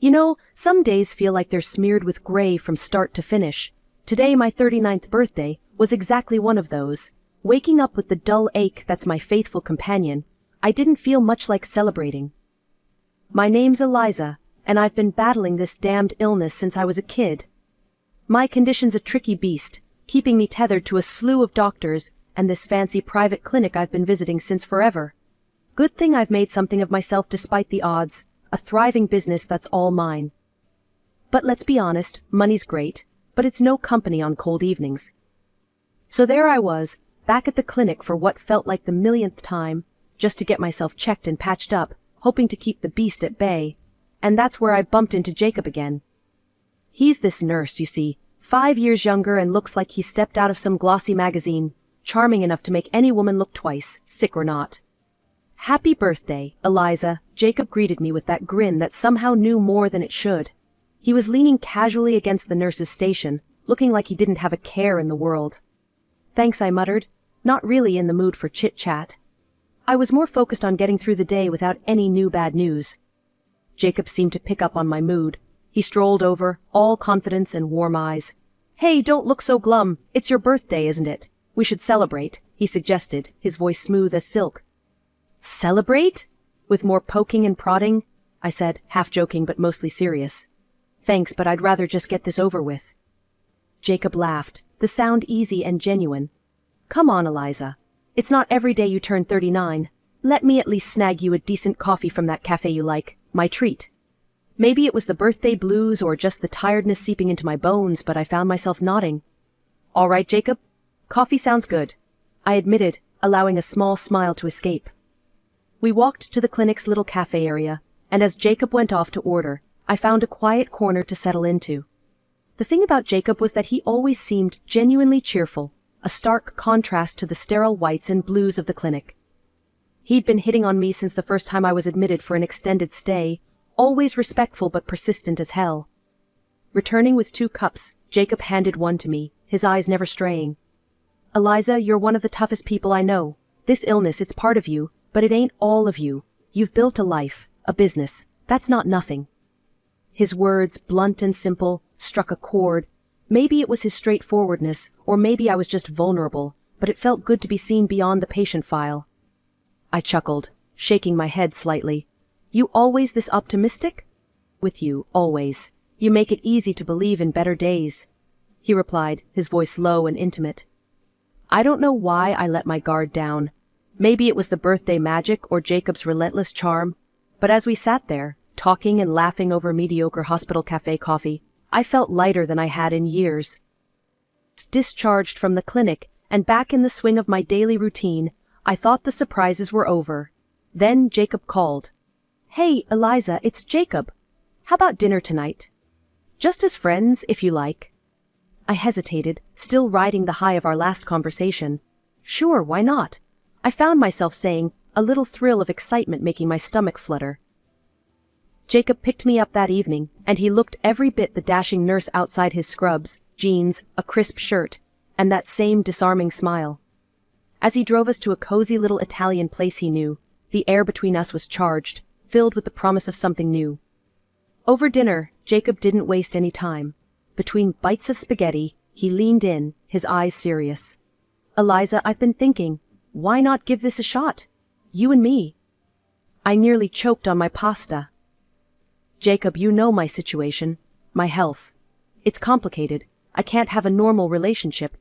You know, some days feel like they're smeared with gray from start to finish. Today, my 39th birthday, was exactly one of those. Waking up with the dull ache that's my faithful companion, I didn't feel much like celebrating. My name's Eliza, and I've been battling this damned illness since I was a kid. My condition's a tricky beast, keeping me tethered to a slew of doctors and this fancy private clinic I've been visiting since forever. Good thing I've made something of myself despite the odds, a thriving business that's all mine. But let's be honest, money's great, but it's no company on cold evenings. So there I was, back at the clinic for what felt like the millionth time, just to get myself checked and patched up, hoping to keep the beast at bay. And that's where I bumped into Jacob again. He's this nurse, you see, 5 years younger and looks like he stepped out of some glossy magazine, charming enough to make any woman look twice, sick or not. "Happy birthday, Eliza," Jacob greeted me with that grin that somehow knew more than it should. He was leaning casually against the nurse's station, looking like he didn't have a care in the world. "Thanks," I muttered, not really in the mood for chit-chat. I was more focused on getting through the day without any new bad news. Jacob seemed to pick up on my mood. He strolled over, all confidence and warm eyes. "Hey, don't look so glum. It's your birthday, isn't it? We should celebrate," he suggested, his voice smooth as silk. "Celebrate? With more poking and prodding?" I said, half joking but mostly serious. "Thanks, but I'd rather just get this over with." Jacob laughed, the sound easy and genuine. "Come on, Eliza. It's not every day you turn 39. Let me at least snag you a decent coffee from that cafe you like, my treat." Maybe it was the birthday blues or just the tiredness seeping into my bones, but I found myself nodding. "All right, Jacob. Coffee sounds good," I admitted, allowing a small smile to escape. We walked to the clinic's little cafe area, and as Jacob went off to order, I found a quiet corner to settle into. The thing about Jacob was that he always seemed genuinely cheerful, a stark contrast to the sterile whites and blues of the clinic. He'd been hitting on me since the first time I was admitted for an extended stay, always respectful but persistent as hell. Returning with 2 cups, Jacob handed one to me, his eyes never straying. "Eliza, you're one of the toughest people I know. This illness, it's part of you, but it ain't all of you. You've built a life, a business. That's not nothing." His words, blunt and simple, struck a chord. Maybe it was his straightforwardness, or maybe I was just vulnerable, but it felt good to be seen beyond the patient file. I chuckled, shaking my head slightly. "You always this optimistic?" "With you, always. You make it easy to believe in better days," he replied, his voice low and intimate. I don't know why I let my guard down. Maybe it was the birthday magic or Jacob's relentless charm, but as we sat there, talking and laughing over mediocre hospital cafe coffee, I felt lighter than I had in years. Discharged from the clinic and back in the swing of my daily routine, I thought the surprises were over. Then Jacob called. "Hey, Eliza, it's Jacob. How about dinner tonight? Just as friends, if you like." I hesitated, still riding the high of our last conversation. Sure, why not? I found myself saying, a little thrill of excitement making my stomach flutter. Jacob picked me up that evening, and he looked every bit the dashing nurse outside his scrubs, jeans, a crisp shirt, and that same disarming smile. As he drove us to a cozy little Italian place he knew, the air between us was charged, filled with the promise of something new. Over dinner, Jacob didn't waste any time. Between bites of spaghetti, he leaned in, his eyes serious. "Eliza, I've been thinking, why not give this a shot? You and me." I nearly choked on my pasta. "Jacob, you know my situation, my health. It's complicated. I can't have a normal relationship."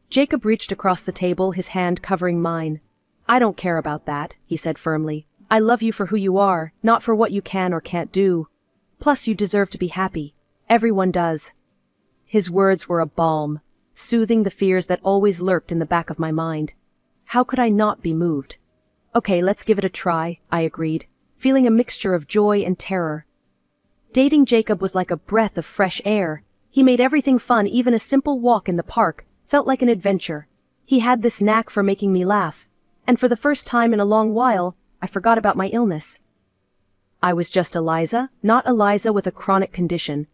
Jacob reached across the table, his hand covering mine. "I don't care about that," he said firmly. "I love you for who you are, not for what you can or can't do. Plus, you deserve to be happy. Everyone does." His words were a balm, soothing the fears that always lurked in the back of my mind. How could I not be moved? "Okay, let's give it a try," I agreed, feeling a mixture of joy and terror. Dating Jacob was like a breath of fresh air. He made everything fun, even a simple walk in the park felt like an adventure. He had this knack for making me laugh, and for the first time in a long while, I forgot about my illness. I was just Eliza, not Eliza with a chronic condition.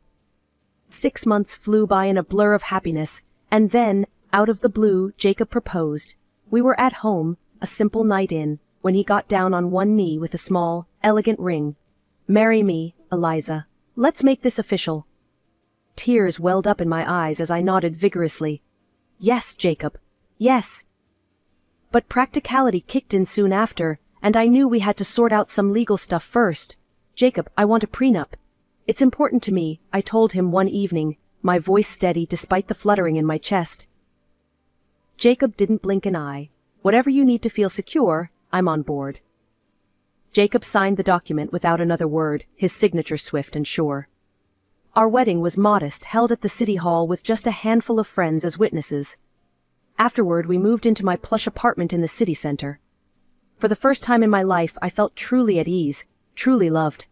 6 months flew by in a blur of happiness, and then, out of the blue, Jacob proposed. We were at home, a simple night in, when he got down on one knee with a small, elegant ring. "Marry me, Eliza. Let's make this official." Tears welled up in my eyes as I nodded vigorously. "Yes, Jacob. Yes." But practicality kicked in soon after, and I knew we had to sort out some legal stuff first. "Jacob, I want a prenup. It's important to me," I told him one evening, my voice steady despite the fluttering in my chest. Jacob didn't blink an eye. "Whatever you need to feel secure, I'm on board." Jacob signed the document without another word, his signature swift and sure. Our wedding was modest, held at the city hall with just a handful of friends as witnesses. Afterward, we moved into my plush apartment in the city center. For the first time in my life, I felt truly at ease, truly loved.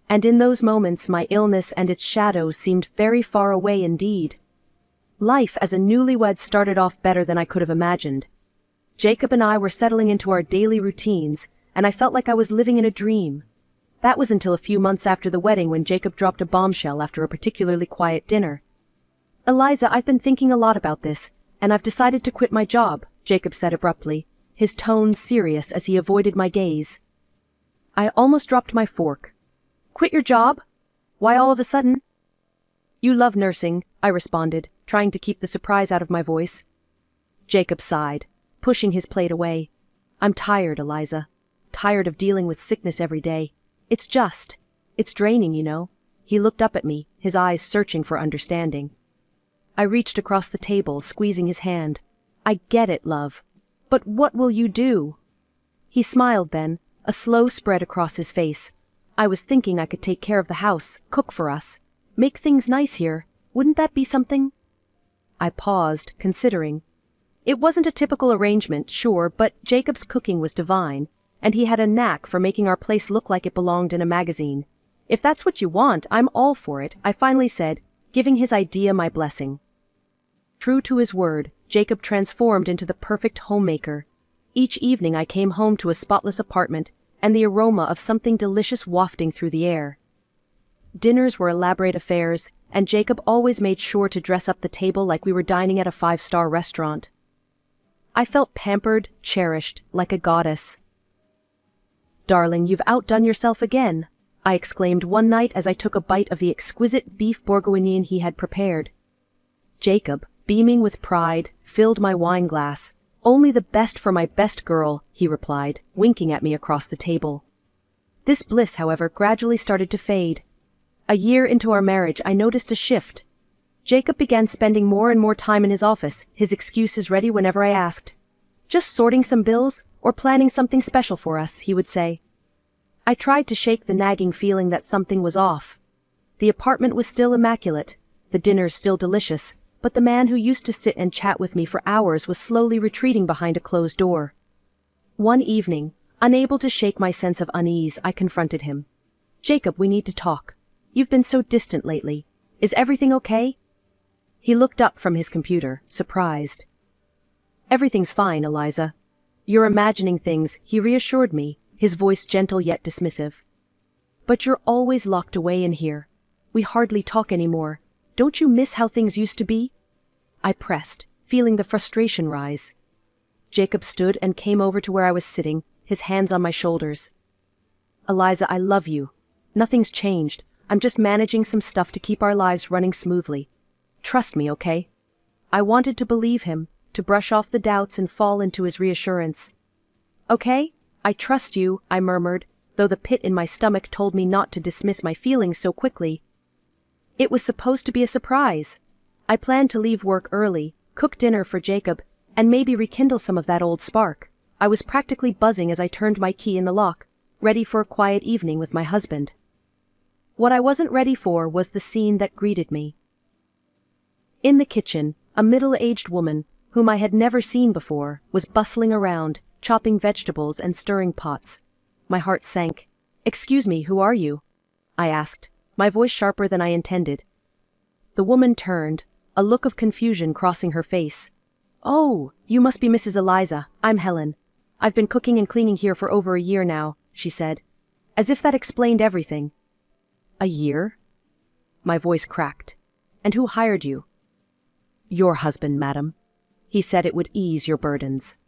And in those moments, my illness and its shadows seemed very far away indeed. Life as a newlywed started off better than I could have imagined. Jacob and I were settling into our daily routines, and I felt like I was living in a dream. That was until a few months after the wedding when Jacob dropped a bombshell after a particularly quiet dinner. "Eliza, I've been thinking a lot about this, and I've decided to quit my job," Jacob said abruptly, his tone serious as he avoided my gaze. I almost dropped my fork. "Quit your job? Why all of a sudden?" "You love nursing," I responded, trying to keep the surprise out of my voice. Jacob sighed, pushing his plate away. "I'm tired, Eliza. Tired of dealing with sickness every day. It's draining, you know." He looked up at me, his eyes searching for understanding. I reached across the table, squeezing his hand. "I get it, love. But what will you do?" He smiled then, a slow spread across his face. "I was thinking I could take care of the house, cook for us, make things nice here. Wouldn't that be something?" I paused, considering. It wasn't a typical arrangement, sure, but Jacob's cooking was divine, and he had a knack for making our place look like it belonged in a magazine. "If that's what you want, I'm all for it," I finally said, giving his idea my blessing. True to his word, Jacob transformed into the perfect homemaker. Each evening I came home to a spotless apartment, and the aroma of something delicious wafting through the air. Dinners were elaborate affairs, and Jacob always made sure to dress up the table like we were dining at a five-star restaurant. I felt pampered, cherished, like a goddess. "Darling, you've outdone yourself again," I exclaimed one night as I took a bite of the exquisite beef bourguignon he had prepared. Jacob, beaming with pride, filled my wine glass. "Only the best for my best girl," he replied, winking at me across the table. This bliss, however, gradually started to fade. A year into our marriage, I noticed a shift. Jacob began spending more and more time in his office, his excuses ready whenever I asked. "Just sorting some bills, or planning something special for us," he would say. I tried to shake the nagging feeling that something was off. The apartment was still immaculate, the dinners still delicious, but the man who used to sit and chat with me for hours was slowly retreating behind a closed door. One evening, unable to shake my sense of unease, I confronted him. "Jacob, we need to talk. You've been so distant lately. Is everything okay?" He looked up from his computer, surprised. "Everything's fine, Eliza. You're imagining things," he reassured me, his voice gentle yet dismissive. "But you're always locked away in here. We hardly talk anymore. Don't you miss how things used to be?" I pressed, feeling the frustration rise. Jacob stood and came over to where I was sitting, his hands on my shoulders. "Eliza, I love you. Nothing's changed. I'm just managing some stuff to keep our lives running smoothly. Trust me, okay?" I wanted to believe him, to brush off the doubts and fall into his reassurance. "Okay? I trust you," I murmured, though the pit in my stomach told me not to dismiss my feelings so quickly. It was supposed to be a surprise. I planned to leave work early, cook dinner for Jacob, and maybe rekindle some of that old spark. I was practically buzzing as I turned my key in the lock, ready for a quiet evening with my husband. What I wasn't ready for was the scene that greeted me. In the kitchen, a middle-aged woman, whom I had never seen before, was bustling around, chopping vegetables and stirring pots. My heart sank. "Excuse me, who are you?" I asked, my voice sharper than I intended. The woman turned, a look of confusion crossing her face. "Oh, you must be Mrs. Eliza. I'm Helen. I've been cooking and cleaning here for over a year now," she said, as if that explained everything. "A year?" My voice cracked. "And who hired you?" "Your husband, madam. He said it would ease your burdens,"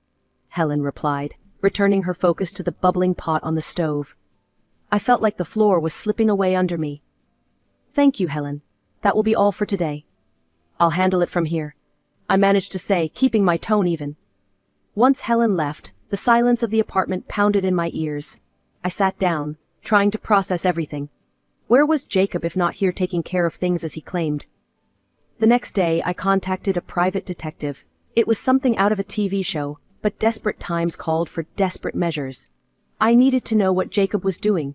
Helen replied, returning her focus to the bubbling pot on the stove. I felt like the floor was slipping away under me. Thank you, Helen. That will be all for today. I'll handle it from here, I managed to say, keeping my tone even. Once Helen left, the silence of the apartment pounded in my ears. I sat down, trying to process everything. Where was Jacob if not here taking care of things as he claimed? The next day, I contacted a private detective. It was something out of a TV show, but desperate times called for desperate measures. I needed to know what Jacob was doing.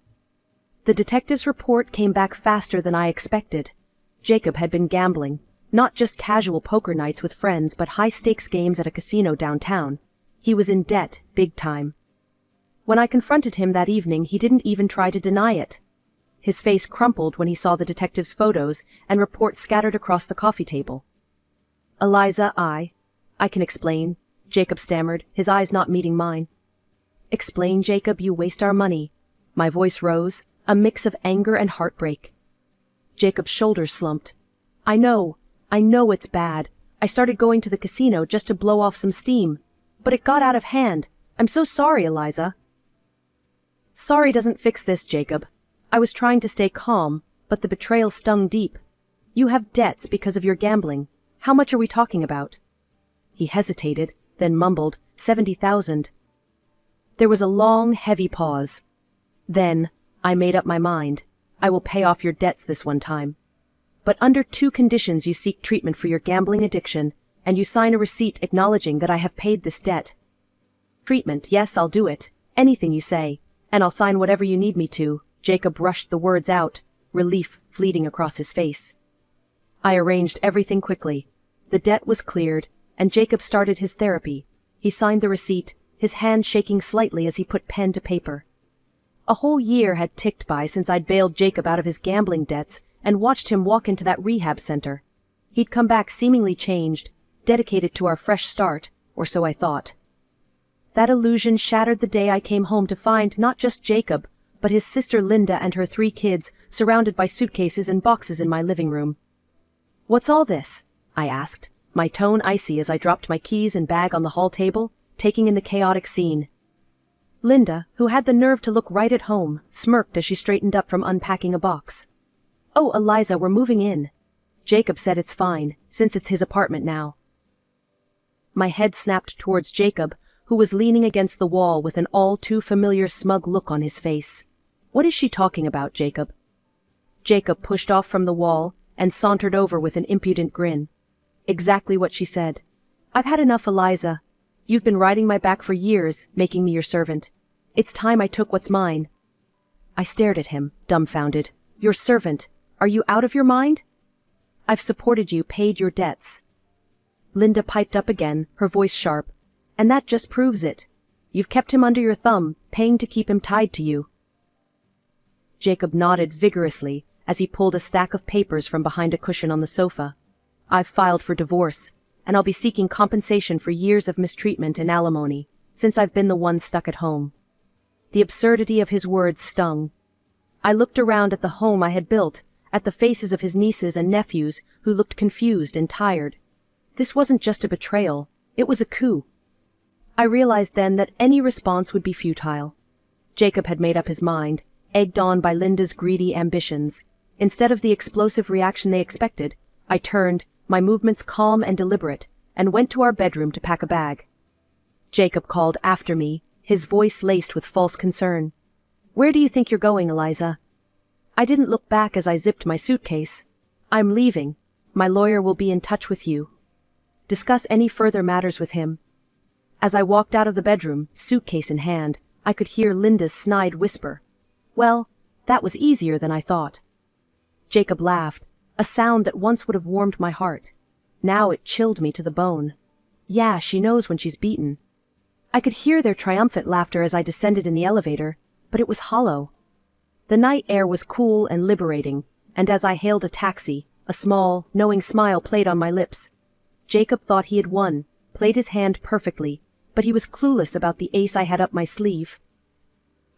The detective's report came back faster than I expected. Jacob had been gambling, not just casual poker nights with friends but high-stakes games at a casino downtown. He was in debt, big time. When I confronted him that evening, he didn't even try to deny it. His face crumpled when he saw the detective's photos and reports scattered across the coffee table. Eliza, I can explain, Jacob stammered, his eyes not meeting mine. Explain, Jacob, you waste our money. My voice rose, a mix of anger and heartbreak. Jacob's shoulders slumped. I know it's bad. I started going to the casino just to blow off some steam. But it got out of hand. I'm so sorry, Eliza. Sorry doesn't fix this, Jacob. I was trying to stay calm, but the betrayal stung deep. You have debts because of your gambling. How much are we talking about? He hesitated, then mumbled, 70,000. There was a long, heavy pause. Then, I made up my mind. I will pay off your debts this one time. But under 2 conditions: you seek treatment for your gambling addiction, and you sign a receipt acknowledging that I have paid this debt. Treatment, yes, I'll do it. Anything you say. And I'll sign whatever you need me to. Jacob rushed the words out, relief fleeting across his face. I arranged everything quickly. The debt was cleared, and Jacob started his therapy. He signed the receipt, his hand shaking slightly as he put pen to paper. A whole year had ticked by since I'd bailed Jacob out of his gambling debts and watched him walk into that rehab center. He'd come back seemingly changed, dedicated to our fresh start, or so I thought. That illusion shattered the day I came home to find not just Jacob, but his sister Linda and her 3 kids surrounded by suitcases and boxes in my living room. What's all this? I asked, my tone icy as I dropped my keys and bag on the hall table, taking in the chaotic scene. Linda, who had the nerve to look right at home, smirked as she straightened up from unpacking a box. Oh, Eliza, we're moving in. Jacob said it's fine, since it's his apartment now. My head snapped towards Jacob, who was leaning against the wall with an all-too-familiar smug look on his face. What is she talking about, Jacob? Jacob pushed off from the wall and sauntered over with an impudent grin. Exactly what she said. I've had enough, Eliza. You've been riding my back for years, making me your servant. It's time I took what's mine. I stared at him, dumbfounded. Your servant? Are you out of your mind? I've supported you, paid your debts. Linda piped up again, her voice sharp. And that just proves it. You've kept him under your thumb, paying to keep him tied to you. Jacob nodded vigorously as he pulled a stack of papers from behind a cushion on the sofa. I've filed for divorce, and I'll be seeking compensation for years of mistreatment and alimony, since I've been the one stuck at home. The absurdity of his words stung. I looked around at the home I had built, at the faces of his nieces and nephews who looked confused and tired. This wasn't just a betrayal, it was a coup. I realized then that any response would be futile. Jacob had made up his mind, egged on by Linda's greedy ambitions. Instead of the explosive reaction they expected, I turned, my movements calm and deliberate, and went to our bedroom to pack a bag. Jacob called after me, his voice laced with false concern. Where do you think you're going, Eliza? I didn't look back as I zipped my suitcase. I'm leaving. My lawyer will be in touch with you. Discuss any further matters with him. As I walked out of the bedroom, suitcase in hand, I could hear Linda's snide whisper. Well, that was easier than I thought. Jacob laughed, a sound that once would have warmed my heart. Now it chilled me to the bone. Yeah, she knows when she's beaten. I could hear their triumphant laughter as I descended in the elevator, but it was hollow. The night air was cool and liberating, and as I hailed a taxi, a small, knowing smile played on my lips. Jacob thought he had won, played his hand perfectly, but he was clueless about the ace I had up my sleeve.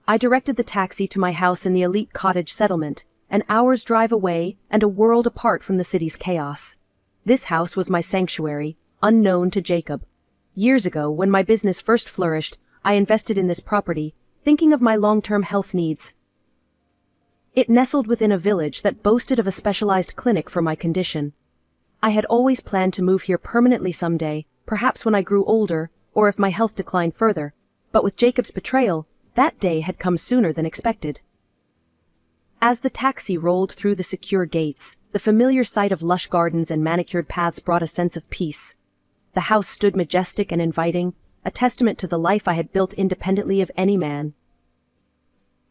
I directed the taxi to my house in the elite cottage settlement, an hour's drive away and a world apart from the city's chaos. This house was my sanctuary, unknown to Jacob. Years ago, when my business first flourished, I invested in this property, thinking of my long-term health needs. It nestled within a village that boasted of a specialized clinic for my condition. I had always planned to move here permanently someday, perhaps when I grew older, or if my health declined further, but with Jacob's betrayal, that day had come sooner than expected. As the taxi rolled through the secure gates, the familiar sight of lush gardens and manicured paths brought a sense of peace. The house stood majestic and inviting, a testament to the life I had built independently of any man.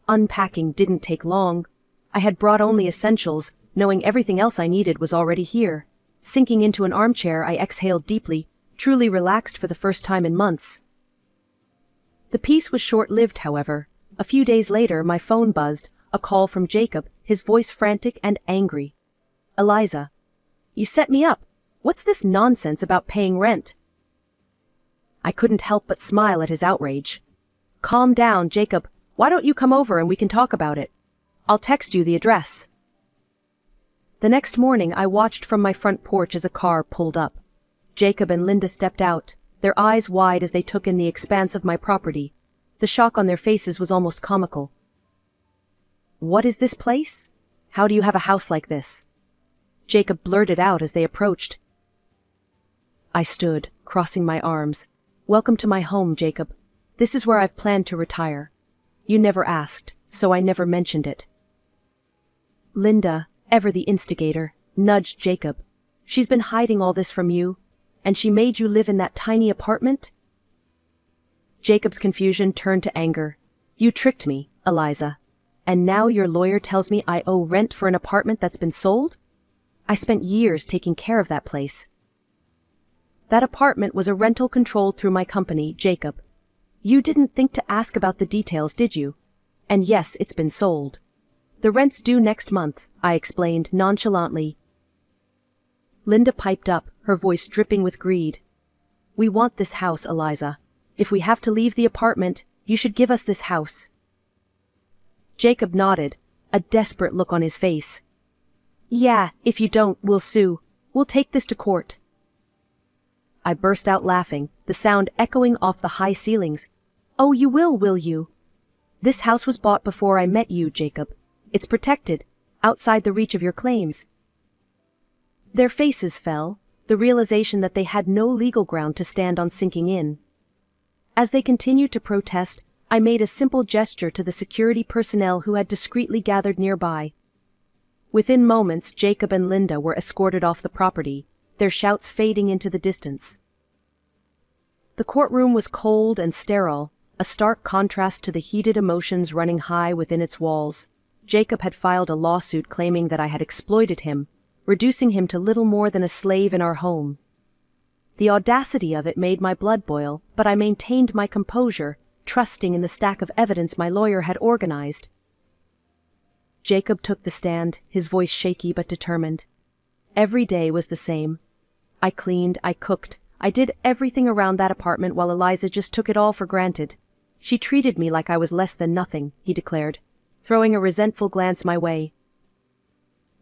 Unpacking didn't take long. I had brought only essentials, knowing everything else I needed was already here. Sinking into an armchair, I exhaled deeply, truly relaxed for the first time in months. The peace was short-lived, however. A few days later, my phone buzzed, a call from Jacob, his voice frantic and angry. "Eliza, you set me up. What's this nonsense about paying rent?" I couldn't help but smile at his outrage. "Calm down, Jacob. Why don't you come over and we can talk about it? I'll text you the address." The next morning, I watched from my front porch as a car pulled up. Jacob and Linda stepped out, their eyes wide as they took in the expanse of my property. The shock on their faces was almost comical. "What is this place? How do you have a house like this?" Jacob blurted out as they approached. I stood, crossing my arms. "Welcome to my home, Jacob. This is where I've planned to retire. You never asked, so I never mentioned it." Linda, ever the instigator, nudged Jacob. "She's been hiding all this from you, and she made you live in that tiny apartment?" Jacob's confusion turned to anger. "You tricked me, Eliza. And now your lawyer tells me I owe rent for an apartment that's been sold? I spent years taking care of that place." "That apartment was a rental controlled through my company, Jacob. You didn't think to ask about the details, did you? And yes, it's been sold. The rent's due next month," I explained nonchalantly. Linda piped up, her voice dripping with greed. "We want this house, Eliza. If we have to leave the apartment, you should give us this house." Jacob nodded, a desperate look on his face. "Yeah, if you don't, we'll sue. We'll take this to court." I burst out laughing, the sound echoing off the high ceilings. "Oh, you will you? This house was bought before I met you, Jacob. It's protected, outside the reach of your claims." Their faces fell, the realization that they had no legal ground to stand on sinking in. As they continued to protest, I made a simple gesture to the security personnel who had discreetly gathered nearby. Within moments, Jacob and Linda were escorted off the property, their shouts fading into the distance. The courtroom was cold and sterile, a stark contrast to the heated emotions running high within its walls. Jacob had filed a lawsuit claiming that I had exploited him, reducing him to little more than a slave in our home. The audacity of it made my blood boil, but I maintained my composure, trusting in the stack of evidence my lawyer had organized. Jacob took the stand, his voice shaky but determined. Every day was the same. I cleaned, I cooked, I did everything around that apartment while Eliza just took it all for granted. She treated me like I was less than nothing, he declared, throwing a resentful glance my way.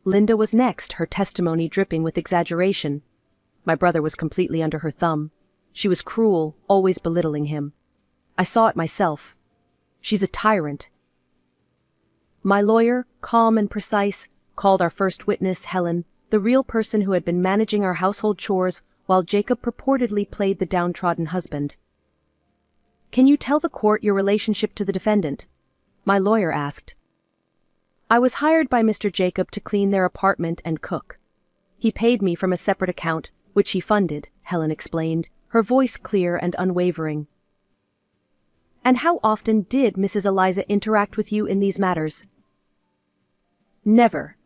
Linda was next, her testimony dripping with exaggeration. My brother was completely under her thumb. She was cruel, always belittling him. I saw it myself. She's a tyrant. My lawyer, calm and precise, called our first witness, Helen, the real person who had been managing our household chores while Jacob purportedly played the downtrodden husband. "Can you tell the court your relationship to the defendant?" my lawyer asked. "I was hired by Mr. Jacob to clean their apartment and cook. He paid me from a separate account, which he funded," Helen explained, her voice clear and unwavering. "And how often did Mrs. Eliza interact with you in these matters?" "Never.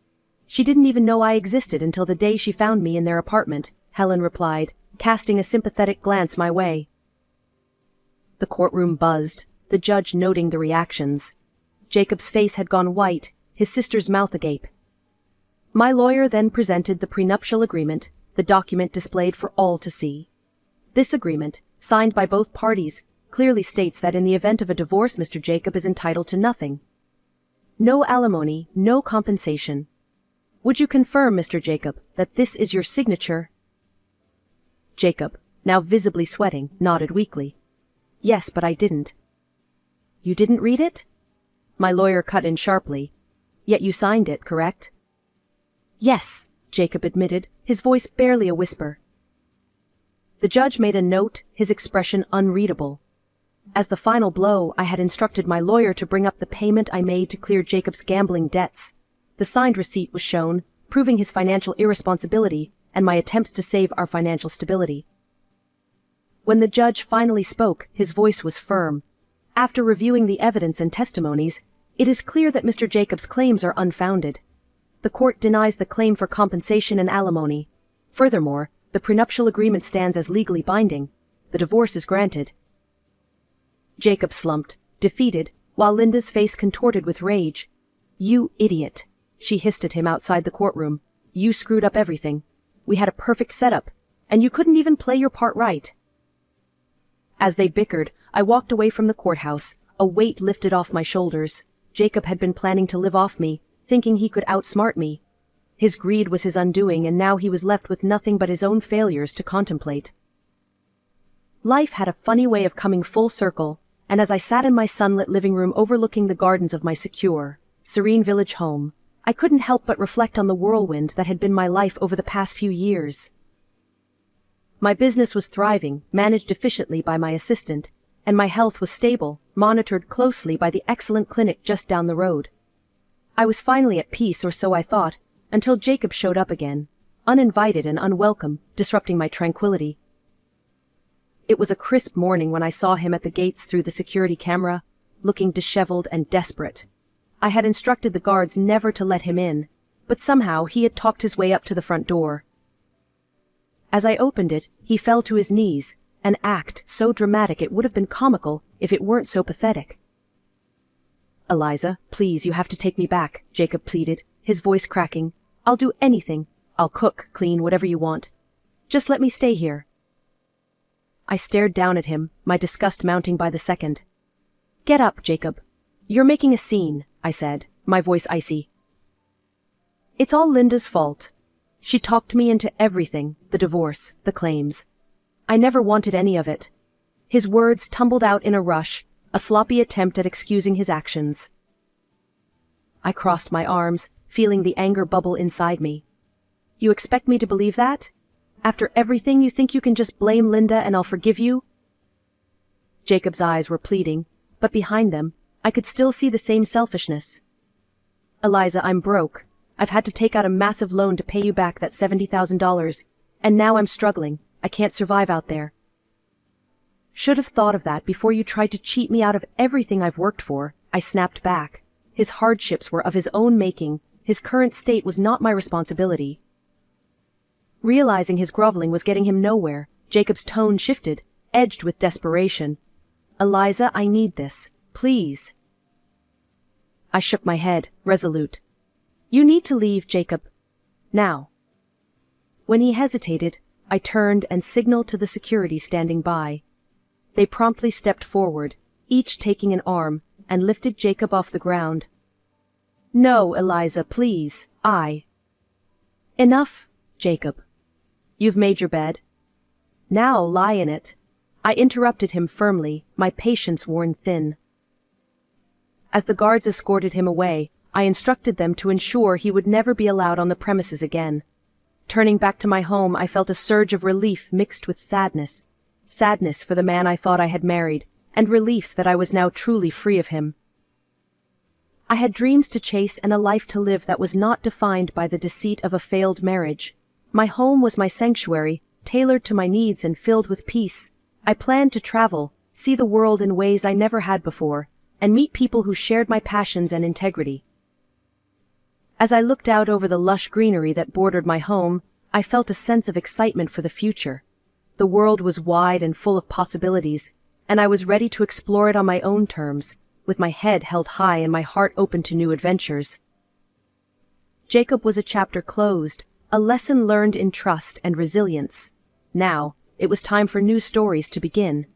She didn't even know I existed until the day she found me in their apartment," Helen replied, casting a sympathetic glance my way. The courtroom buzzed, the judge noting the reactions. Jacob's face had gone white, his sister's mouth agape. My lawyer then presented the prenuptial agreement, the document displayed for all to see. This agreement, signed by both parties, clearly states that in the event of a divorce, Mr. Jacob is entitled to nothing. No alimony, no compensation. Would you confirm, Mr. Jacob, that this is your signature? Jacob, now visibly sweating, nodded weakly. "Yes, but I didn't." "You didn't read it?" My lawyer cut in sharply. Yet you signed it, correct? Yes, Jacob admitted, his voice barely a whisper. The judge made a note, his expression unreadable. As the final blow, I had instructed my lawyer to bring up the payment I made to clear Jacob's gambling debts. The signed receipt was shown, proving his financial irresponsibility and my attempts to save our financial stability. When the judge finally spoke, his voice was firm. After reviewing the evidence and testimonies, it is clear that Mr. Jacob's claims are unfounded. The court denies the claim for compensation and alimony. Furthermore, the prenuptial agreement stands as legally binding. The divorce is granted. Jacob slumped, defeated, while Linda's face contorted with rage. You idiot, she hissed at him outside the courtroom. You screwed up everything. We had a perfect setup, and you couldn't even play your part right. As they bickered, I walked away from the courthouse, a weight lifted off my shoulders. Jacob had been planning to live off me, thinking he could outsmart me. His greed was his undoing, and now he was left with nothing but his own failures to contemplate. Life had a funny way of coming full circle, and as I sat in my sunlit living room overlooking the gardens of my secure, serene village home, I couldn't help but reflect on the whirlwind that had been my life over the past few years. My business was thriving, managed efficiently by my assistant, and my health was stable, monitored closely by the excellent clinic just down the road. I was finally at peace, or so I thought, until Jacob showed up again, uninvited and unwelcome, disrupting my tranquility. It was a crisp morning when I saw him at the gates through the security camera, looking disheveled and desperate. I had instructed the guards never to let him in, but somehow he had talked his way up to the front door. As I opened it, he fell to his knees, an act so dramatic it would have been comical if it weren't so pathetic. Eliza, please, you have to take me back, Jacob pleaded, his voice cracking. I'll do anything. I'll cook, clean, whatever you want. Just let me stay here. I stared down at him, my disgust mounting by the second. Get up, Jacob. You're making a scene, I said, my voice icy. It's all Linda's fault. She talked me into everything, the divorce, the claims. I never wanted any of it. His words tumbled out in a rush, a sloppy attempt at excusing his actions. I crossed my arms, feeling the anger bubble inside me. You expect me to believe that? After everything, you think you can just blame Linda and I'll forgive you? Jacob's eyes were pleading, but behind them, I could still see the same selfishness. Eliza, I'm broke. I've had to take out a massive loan to pay you back that $70,000, and now I'm struggling. I can't survive out there. Should have thought of that before you tried to cheat me out of everything I've worked for, I snapped back. His hardships were of his own making. His current state was not my responsibility. Realizing his groveling was getting him nowhere, Jacob's tone shifted, edged with desperation. Eliza, I need this. Please. I shook my head, resolute. You need to leave, Jacob. Now. When he hesitated, I turned and signaled to the security standing by. They promptly stepped forward, each taking an arm, and lifted Jacob off the ground. No, Eliza, please, Enough, Jacob. You've made your bed. Now lie in it. I interrupted him firmly, my patience worn thin. As the guards escorted him away, I instructed them to ensure he would never be allowed on the premises again. Turning back to my home, I felt a surge of relief mixed with sadness. Sadness for the man I thought I had married, and relief that I was now truly free of him. I had dreams to chase and a life to live that was not defined by the deceit of a failed marriage. My home was my sanctuary, tailored to my needs and filled with peace. I planned to travel, see the world in ways I never had before, and meet people who shared my passions and integrity. As I looked out over the lush greenery that bordered my home, I felt a sense of excitement for the future. The world was wide and full of possibilities, and I was ready to explore it on my own terms, with my head held high and my heart open to new adventures. Jacob was a chapter closed, a lesson learned in trust and resilience. Now, it was time for new stories to begin.